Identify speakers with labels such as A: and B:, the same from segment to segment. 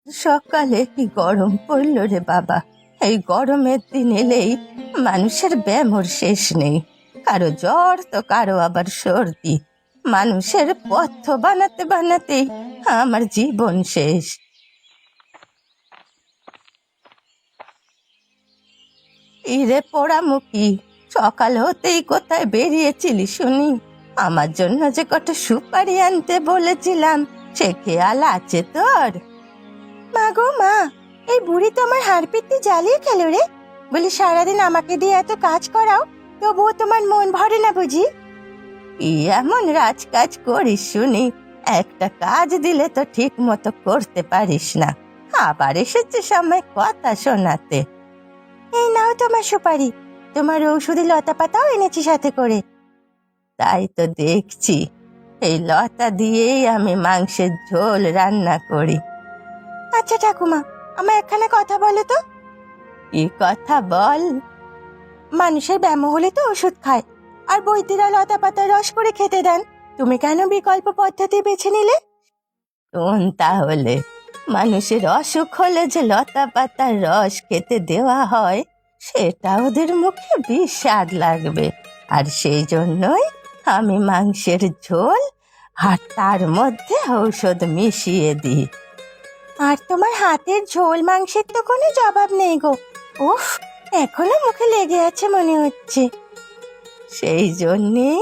A: সকালে কি গরম পড়ল রে বাবা। এই গরমের দিন এলেই মানুষের ব্যামোর শেষ নেই। কারো জ্বর তো কারো আবার সর্দি। মানুষের পথ্য বানাতে বানাতেই আমার জীবন শেষ। ইরে পোড়ামুখী, সকাল হতেই কোথায় বেরিয়েছিলি শুনি? আমার জন্য যে কত সুপারি আনতে বলেছিলাম, সে খেয়াল আছে তোর? মা গো মা, এই বুড়ি তো আমার হাড়পিত্তি জ্বালিয়ে খেল রে। বলি সারাদিন আমাকে দিয়ে এত কাজ করাও, তবুও তোমার মন ভরে না বুঝি? কি এমন রাজকাজ করিস শুনি? একটা কাজ দিলে তো ঠিক মতো করতে পারিস না, আবার এসেছে সময় কথা শোনাতে। এই নাও তোমার সুপারি, তোমার ঔষধি লতা পাতাও এনেছি সাথে করে। তাই তো দেখছি, এই লতা দিয়েই আমি মাংসের ঝোল রান্না করি। আচ্ছা ঠাকুমা, আমার একখানা কথা বলো তো। কি কথা বল? মানুষের ব্যামো হলে তো ওষুধ খায়, আর বৈদ্যরা লতা পাতার রস করে খেতে দেন। তুমি কেন বিকল্প পদ্ধতি বেছে নিলে? কোন তাহলে? মানুষের অসুখ হলে যে লতা পাতার রস খেতে দেওয়া হয়, সেটা ওদের মুখে বিস্বাদ লাগবে, আর সেই জন্যই আমি মাংসের ঝোল আর তার মধ্যে ঔষধ মিশিয়ে দিই। আর তোমার হাতের ঝোল মাংসের তো কোনো জবাব নেই গো। উফ, এখনো মুখে লেগে আছে মনে হচ্ছে। সেই জন্যেই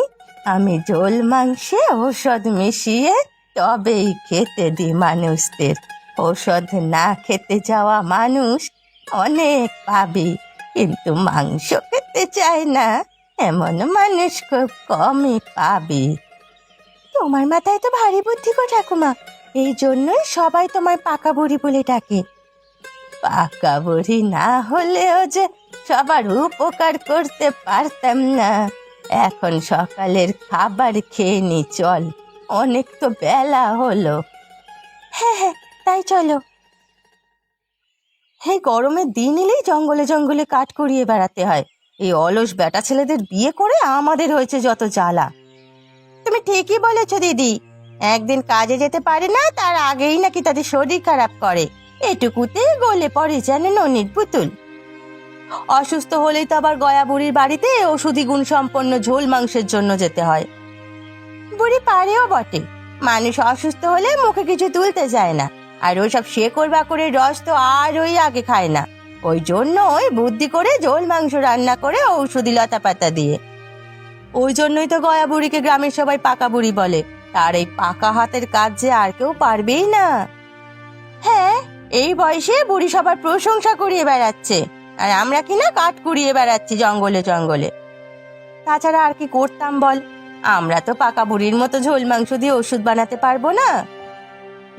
A: আমি ঝোল মাংসে ঔষধ মিশিয়ে তবেই খেতে দিই মানুষদের। ঔষধ না খেতে যাওয়া মানুষ অনেক পাবি, কিন্তু মাংস খেতে চায় না এমন মানুষ খুব কমই পাবি। তোমার মাথায় তো ভারী বুদ্ধি গো ঠাকুমা, এই জন্যই সবাই তোমার পাকা বুড়ি বলে ডাকে। পাকা বুড়ি না হলেও যে সবার উপকার করতে পারতাম না। এখন সকালের খাবার খেয়ে নি চল, অনেক তো বেলা হলো। হ্যাঁ হ্যাঁ, তাই চলো। এই গরমের দিন এলেই জঙ্গলে জঙ্গলে কাঠ কুড়িয়ে বেড়াতে হয়। এই অলস বেটা ছেলেদের বিয়ে করে আমাদের হয়েছে যত জ্বালা। তুমি ঠিকই বলেছ দিদি, একদিন কাজে যেতে পারে না, তার আগেই নাকি তাদের শরীর খারাপ করে। এটুকুতে গলে পড়ে যেন ননির পুতুল। অসুস্থ হলেই তো আবার গয়া বুড়ির বাড়িতে ওষুধি গুণ সম্পন্ন ঝোল মাংসের জন্য যেতে হয়। বুড়ি পারেও বটে, মানুষ অসুস্থ হলে মুখে কিছু তুলতে যায় না, আর ওইসব শেকড় বাকড়ের রস তো আর ওই আগে খায় না। ওই জন্য ওই বুদ্ধি করে ঝোল মাংস রান্না করে ঔষধি লতা পাতা দিয়ে। ওই জন্যই তো গয়া বুড়িকে গ্রামের সবাই পাকা বুড়ি বলে। তার এই পাকা হাতের কাজ যে আর কেউ পারবেই না। হ্যাঁ, এই বয়সে বুড়ি সবার প্রশংসা করিয়ে বেড়াচ্ছে, আর আমরা কিনা কাঠ কুড়িয়ে বেড়াচ্ছি জঙ্গলে জঙ্গলে। তাছাড়া আর কি করতাম বল? আমরা তো পাকা বুড়ির মতো ঝোল মাংস দিয়ে ওষুধ বানাতে পারবো না।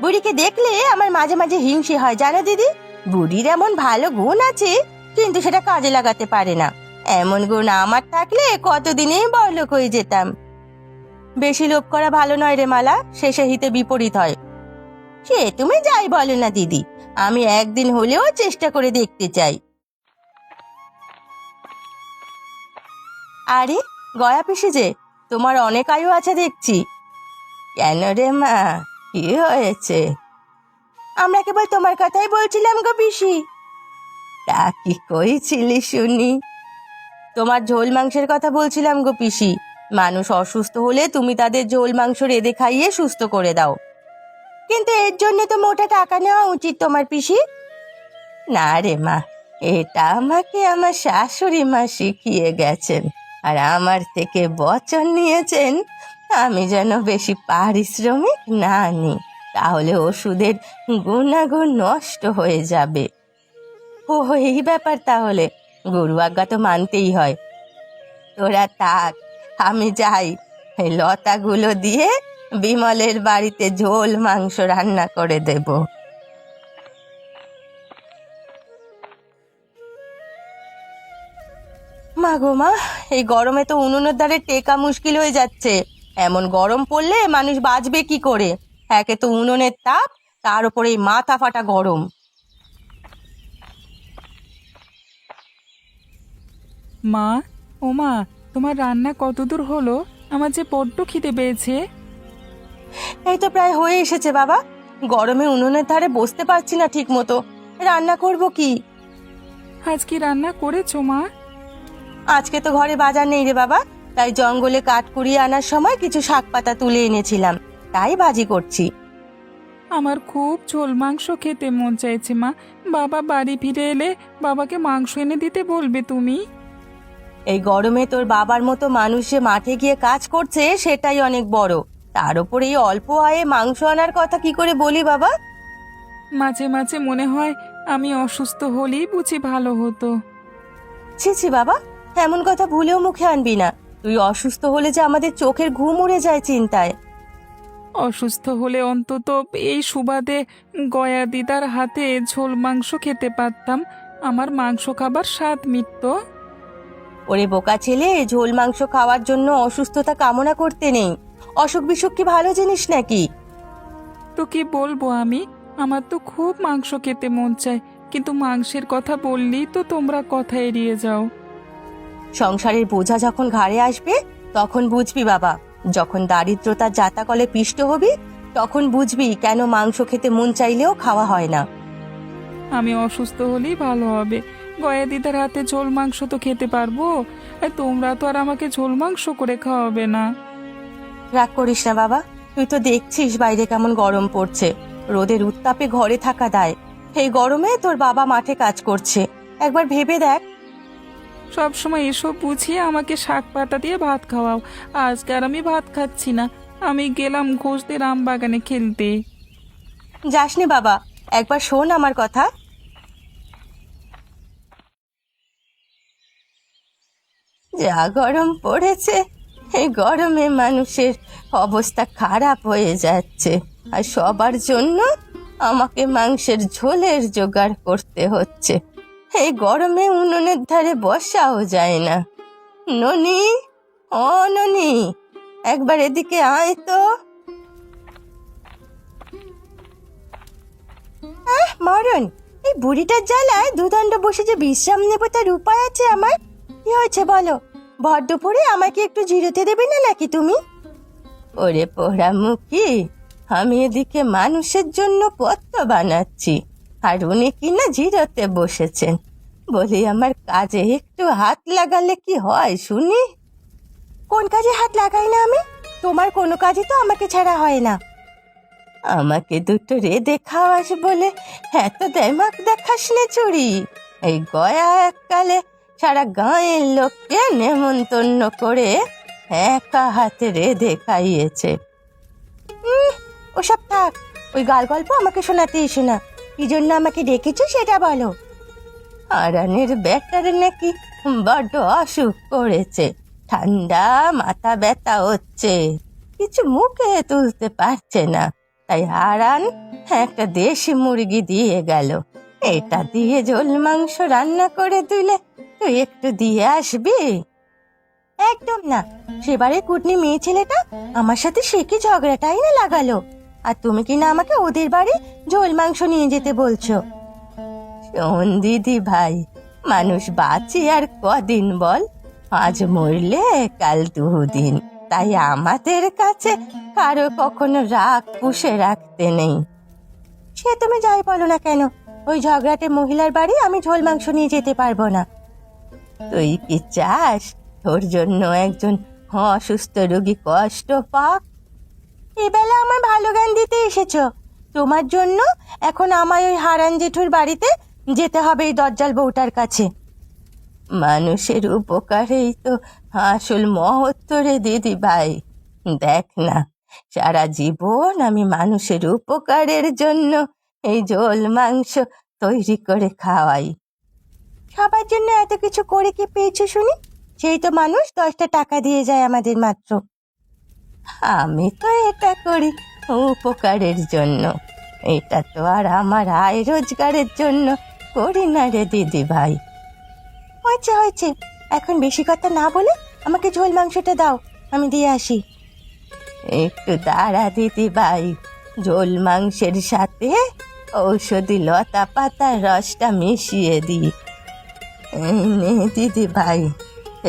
A: বুড়িকে দেখলে আমার মাঝে মাঝে হিংসে হয় জানো দিদি। বুড়ির এমন ভালো গুণ আছে, কিন্তু সেটা কাজে লাগাতে পারে না। এমন গুণ আমার থাকলে কতদিনেই বড়লোক হয়ে যেতাম। বেশি লোভ করা ভালো নয় রে মালা, শেষে হিতে বিপরীত হয়। সে তুমি যাই বলো না দিদি, আমি একদিন হলেও চেষ্টা করে দেখতে চাই। আরে গয়া পিসি যে, তোমার অনেক আয়ু আছে দেখছি। কেন রে মা, কি হয়েছে? আমরা কেবল তোমার কথাই বলছিলাম গো পিসি। তা কি কইছিলি শুনি? তোমার ঝোল মাংসের কথা বলছিলাম গো পিসি। মানুষ অসুস্থ হলে তুমি তাদের ঝোল মাংস রেঁধে খাইয়ে সুস্থ করে দাও। কিন্তু এর জন্য তো মোটা টাকা নেওয়া উচিত তোমার পিসি। না রে মা, এটা আমাকে আমার শাশুড়ি মা শিখিয়ে গেছেন, আর আমার থেকে বচন নিয়েছেন আমি যেন বেশি পারিশ্রমিক না নিই, তাহলে ওষুধের গুণাগুণ নষ্ট হয়ে যাবে। ও এই ব্যাপার তাহলে, গুরু আজ্ঞা তো মানতেই হয়। তোরা থাক, আমি যাই। এই লতাগুলো দিয়ে বিমলের বাড়িতে ঝোল মাংস রান্না করে দেব। মা গো মা, এই গরমে তো উনুনের ধারে টেকা মুশকিল হয়ে যাচ্ছে। এমন গরম পড়লে মানুষ বাঁচবে কি করে? একে তো উনুনের তাপ, তার উপরে এই মাথা ফাটা গরম।
B: মা, ও মা, তোমার রান্না কতদূর হলো? আমার যে বড্ড খিদে পেয়েছে।
A: এই তো প্রায় হয়ে এসেছে বাবা, গরমে উনুনের ধারে বসতে পারছি না ঠিক মতো। রান্না করব কি?
B: আজ কি রান্না করেছো মা?
A: আজকে তো ঘরে বাজার নেই রে বাবা, তাই জঙ্গলে কাঠ কুড়িয়ে আনার সময় কিছু শাক পাতা তুলে এনেছিলাম, তাই ভাজি করছি।
B: আমার খুব ঝোল মাংস খেতে মন চাইছে মা। বাবা বাড়ি ফিরে এলে বাবাকে মাংস এনে দিতে বলবে তুমি।
A: এই গরমে তোর বাবার মতো মানুষ যে মাঠে গিয়ে কাজ করছে সেটাই অনেক বড়, তার উপর এই অল্প আয়ে মাংস আনার কথা কি করে বলি বাবা?
B: মাঝে মাঝে মনে হয় আমি অসুস্থ হলেই বুঝি ভালো হতো।
A: ছি ছি বাবা, এমন কথা ভুলেও মুখে আনবি না। তুই অসুস্থ হলে যে আমাদের চোখের ঘুম উড়ে যায় চিন্তায়।
B: অসুস্থ হলে অন্তত এই সুবাদে গয়া দিদার হাতে ঝোল মাংস খেতে পারতাম, আমার মাংস খাবার স্বাদ মিটত।
A: ওরে বোকা ছেলে, ঝোল মাংস খাওয়ার জন্য অসুস্থতা কামনা করতে নেই। অসুখ বিসুখ কি ভালো জিনিস নাকি?
B: তো কি বলবো আমি, আমার তো খুব মাংস খেতে মন চায়, কিন্তু মাংসের কথা বললেই তো তোমরা কথা এড়িয়ে যাও।
A: সংসারের বোঝা যখন ঘাড়ে আসবে তখন বুঝবি বাবা, যখন দারিদ্রতার জাতাকলে পিষ্ট হবি তখন বুঝবি কেন মাংস খেতে মন চাইলেও খাওয়া হয় না।
B: আমি অসুস্থ হলেই ভালো হবে, গয়া দিদার হাতে ঝোল মাংস তো খেতে পারবো, আর তোমরা তো আর আমাকে ঝোল মাংস করে খাওয়াবে না।
A: রাগ করিস না বাবা, তুই তো দেখছিস বাইরে কেমন গরম পড়ছে, রোদের উত্তাপে ঘরে থাকা দায়। এই গরমে তোর বাবা মাঠে কাজ করছে, একবার ভেবে দেখ।
B: সব সময় এসব বুঝিয়ে আমাকে শাক পাতা দিয়ে ভাত খাওয়াও, আজকে আর আমি ভাত খাচ্ছি না। আমি গেলাম ঘোষদের আম বাগানে খেলতে।
A: যাসনি বাবা, একবার শোন আমার কথা। যা গরম পড়েছে, এই গরমে মানুষের অবস্থা খারাপ হয়ে যাচ্ছে, আর সবার জন্য আমাকে মাংসের ঝোলের জোগাড় করতে হচ্ছে। এই গরমে উনুনের ধারে বসাও যায় না। ননি, ও ননি, একবার এদিকে আয় তো। মরণ, এই বুড়িটার জ্বালায় দুদণ্ড বসে যে বিশ্রাম নেবো তার উপায় আছে আমার? কি হয়েছে বলো? ভর দুপুরে আমাকে একটু জিরোতে দেবে না নাকি তুমি? ওরে পোড়ামুখী, আমি এদিকে মানুষের জন্য পত্র বানাচ্ছি, আর উনি কিনা জিরোতে বসেছেন। বলি আমার কাজে একটু হাত লাগালে কি হয় শুনি? কোন কাজে হাত লাগাই না আমি? তোমার কোনো কাজই তো আমাকে ছাড়া হয় না। আমাকে দুটো রেঁধে খাওয়াস বলে এত দেমাক দেখাস না চুরি। এই গয়া এককালে সারা গাঁয়ের লোককে নেমন্তন্ন করে একা হাতে রেঁধে খাইয়েছে। ওসব থাক, ওই গাল গল্প আমাকে শোনাতে এসো না। কি জন্য আমাকে ডেকেছো সেটা বলো। আরানের ব্যাটার নাকি বড্ড অসুখ করেছে, ঠান্ডা মাথা ব্যথা হচ্ছে, কিছু মুখে তুলতে পারছে না। তাই হারান একটা দেশি মুরগি দিয়ে গেল, এটা দিয়ে ঝোল মাংস রান্না করে দিলে তুই একটু দিয়ে আসবি? একদম না, সেবারে কুটনি মেয়ে ছেলেটা আমার সাথে সে কি ঝগড়াটাই না লাগালো, আর তুমি কিনা আমাকে ওদের বাড়ি ঝোল মাংস নিয়ে যেতে বলছো। শোন দিদি ভাই, মানুষ বাঁচি আর কদিন বল, আজ মরলে কাল দুদিন, তাই আমাদের কাছে কারো কখনো রাগ পুষে রাখতে নেই। সে তুমি যাই বলো না কেন, ওই ঝগড়াটে মহিলার বাড়ি আমি ঝোল মাংস নিয়ে যেতে পারবো না। তুই কি চাস তোর জন্য একজন অসুস্থ রোগী কষ্ট পাক? এবেলা আমার ভালো জ্ঞান দিতে এসেছো, তোমার জন্য এখন আমায় ওই হারান জেঠুর বাড়িতে যেতে হবে এই দজ্জাল বউটার কাছে। মানুষের উপকারেই তো আসল মহত্ব রে দিদি ভাই। দেখ না, সারা জীবন আমি মানুষের উপকারের জন্য এই ঝোল মাংস তৈরি করে খাওয়াই। সবার জন্য এত কিছু করে কি পেয়েছো শুনি? সেই তো মানুষ 10টা টাকা দিয়ে যায় আমাদের মাত্র। আমি তো এটা করি উপকারের জন্য, এটা তো আর আমার আয় রোজগারের জন্য করি না রে দিদি ভাই। হয়েছে হয়েছে, এখন বেশি কথা না বলে আমাকে ঝোল মাংসটা দাও, আমি দিয়ে আসি। একটু দাঁড়া দিদি ভাই, ঝোল মাংসের সাথে ঔষধি লতা পাতার রসটা মিশিয়ে দিই। এই নে দিদি ভাই,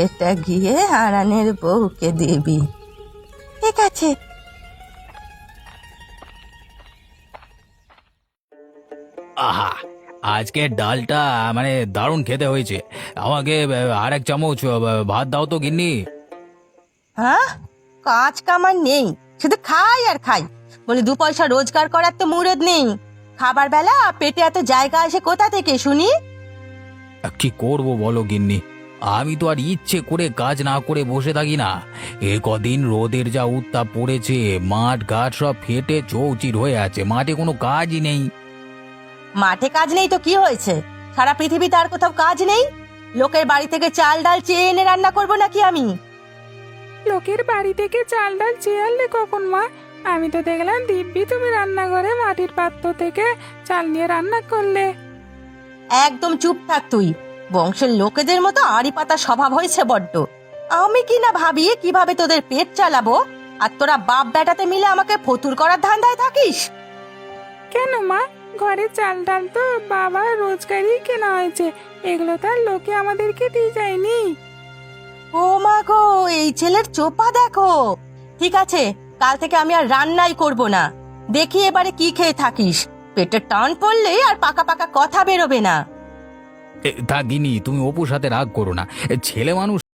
A: এটা গিয়ে হারানের বউকে দিবি। ঠিক আছে।
C: আহা, আজকের ডালটা মানে দারুণ খেতে হয়েছে। আমাকে আর এক চামচ ভাত দাও তো গিন্নি।
A: হ্যাঁ, কাজ কামার নেই, শুধু খাই আর খাই। বলে 2 পয়সা রোজগার করার তো মুরদ নেই। খাবার বেলা পেটে এত জায়গা আসে কোথা থেকে শুনি?
C: কি করব বলো গিন্নি, আমি তো আর ইচ্ছে করে কাজ না করে বসে থাকি না। এ কদিন রোদের যা উত্তাপ পড়েছে, মাঠ ঘাট সব ফেটে চৌচির হয়ে আছে, মাঠে কোনো কাজই নেই।
A: মাঠে কাজ নেই তো কি হয়েছে? সারা পৃথিবীতে আর কোথাও কাজ নেই? লোকের বাড়ি থেকে চাল ডাল চেয়ে এনে রান্না করবো নাকি আমি?
B: লোকের বাড়ি থেকে চাল ডাল চেয়ে আনলে কখন মা? আমি তো দেখলাম দিব্যি তুমি রান্নাঘরে মাটির পাত্র থেকে চাল নিয়ে রান্না করলে।
A: একদম চুপ থাক তুই। বংশের লোকেদের মতো আড়ি পাতা স্বভাব হয়েছে বড্ড। আমি কি না ভাবি কিভাবে তোদের পেট চালাবো, আর তোরা বাপ বেটাতে মিলে আমাকে ফতুর করার ধান্দায় থাকিস।
B: কেন মা, ঘরে চাল ডাল তো বাবার রোজগারই কেনা হয়েছে, এগুলো তার লোকে আমাদেরকে দিয়ে যায়নি।
A: ও মা গো, এই ছেলের চোপা দেখো। ঠিক আছে, কাল থেকে আমি আর রান্নাই করব না। দেখি এবারে কি খেয়ে থাকিস। পেটের টান পড়লে আর পাকা পাকা কথা বেরোবে না।
C: তা গিন্নি, তুমি অপুর সাথে রাগ করো না, ছেলে মানুষ